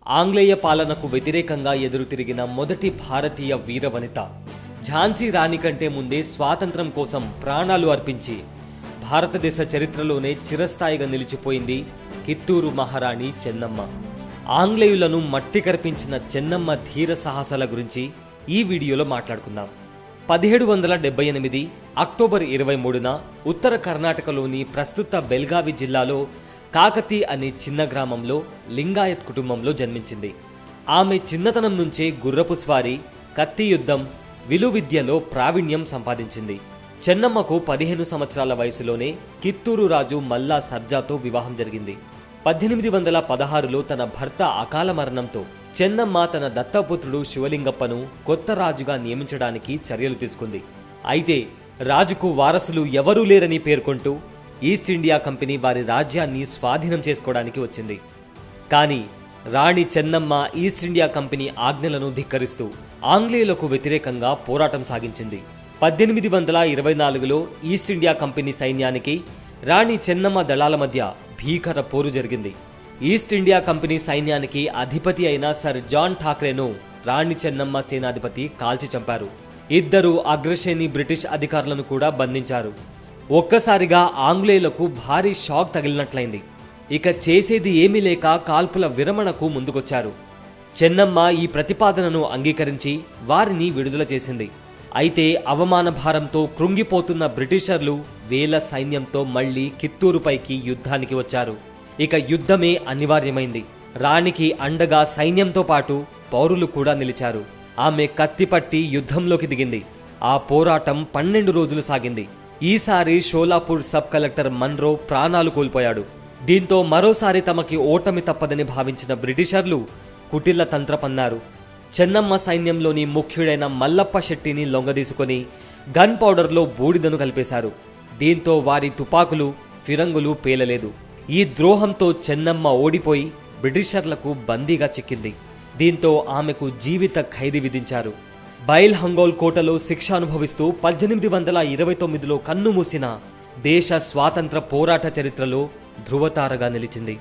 ఆంగ్లేయ పాలనకు వ్యతిరేకంగా ఎదురుతిరిగిన మొదటి భారతీయ వీరవనిత. ఝాన్సీ రాణి కంటే ముందే స్వాతంత్రం కోసం ప్రాణాలు అర్పించి భారతదేశ చరిత్రలోనే చిరస్థాయిగా నిలిచిపోయింది కిత్తూరు మహారాణి చెన్నమ్మ. ఆంగ్లేయులను మట్టి కరిపించిన చెన్నమ్మ ధీర సాహసాల గురించి ఈ వీడియోలో మాట్లాడుకుందాం. 1778 అక్టోబర్ 23న ఉత్తర కర్ణాటకలోని ప్రస్తుత బెల్గావి జిల్లాలో కాకతి అనే చిన్న గ్రామంలో లింగాయత్ కుటుంబంలో జన్మించింది. ఆమె చిన్నతనం నుంచే గుర్రపు స్వారీ, కత్తి యుద్ధం, విలువిద్యలో ప్రావీణ్యం సంపాదించింది. చెన్నమ్మకు 15 సంవత్సరాల వయసులోనే కిత్తూరు రాజు మల్లా సర్జాతో వివాహం జరిగింది. 1816లో తన భర్త అకాల మరణంతో చెన్నమ్మ తన దత్తపుత్రుడు శివలింగప్పను కొత్త రాజుగా నియమించడానికి చర్యలు తీసుకుంది. అయితే రాజుకు వారసులు ఎవరూ లేరని పేర్కొంటూ ఈస్ట్ ఇండియా కంపెనీ వారి రాజ్యాన్ని స్వాధీనం చేసుకోవడానికి వచ్చింది. కానీ రాణి చెన్నమ్మ ఈస్ట్ ఇండియా కంపెనీ ఆజ్ఞలను ధిక్కరిస్తూ ఆంగ్లేయులకు వ్యతిరేకంగా పోరాటం సాగించింది. 1824లో ఈస్ట్ ఇండియా కంపెనీ సైన్యానికి రాణి చెన్నమ్మ దళాల మధ్య భీకర పోరు జరిగింది. ఈస్ట్ ఇండియా కంపెనీ సైన్యానికి అధిపతి అయిన సర్ జాన్ ఠాక్రేను రాణి చెన్నమ్మ సేనాధిపతి కాల్చి చంపారు. ఇద్దరు అగ్రశ్రేణి బ్రిటిష్ అధికారులను కూడా బంధించారు. ఒక్కసారిగా ఆంగ్లేయులకు భారీ షాక్ తగిలినట్లయింది. ఇక చేసేది ఏమీ లేక కాల్పుల విరమణకు ముందుకొచ్చారు. చెన్నమ్మ ఈ ప్రతిపాదనను అంగీకరించి వారిని విడుదల చేసింది. అయితే అవమాన భారంతో కృంగిపోతున్న బ్రిటిషర్లు వేల సైన్యంతో మళ్లీ కిత్తూరుపైకి యుద్ధానికి వచ్చారు. ఇక యుద్ధమే అనివార్యమైంది. రాణికి అండగా సైన్యంతో పాటు పౌరులు కూడా నిలిచారు. ఆమె కత్తిపట్టి యుద్ధంలోకి దిగింది. ఆ పోరాటం 12 రోజులు సాగింది. ఈసారి షోలాపూర్ సబ్ కలెక్టర్ మన్రో ప్రాణాలు కోల్పోయాడు. దీంతో మరోసారి తమకి ఓటమి తప్పదని భావించిన బ్రిటిషర్లు కుటిల తంత్ర పన్నారు. చెన్నమ్మ సైన్యంలోని ముఖ్యుడైన మల్లప్ప శెట్టిని లొంగదీసుకొని గన్ పౌడర్లో బూడిదను కలిపేశారు. దీంతో వారి తుపాకులు, ఫిరంగులు పేలలేదు. ఈ ద్రోహంతో చెన్నమ్మ ఓడిపోయి బ్రిటిషర్లకు బందీగా చిక్కింది. దీంతో ఆమెకు జీవిత ఖైదీ విధించారు. బైల్ హంగోల్ కోటలో శిక్ష అనుభవిస్తూ 1829లో కన్నుమూసిన దేశ స్వాతంత్ర పోరాట చరిత్రలో ధృవతారగా నిలిచింది.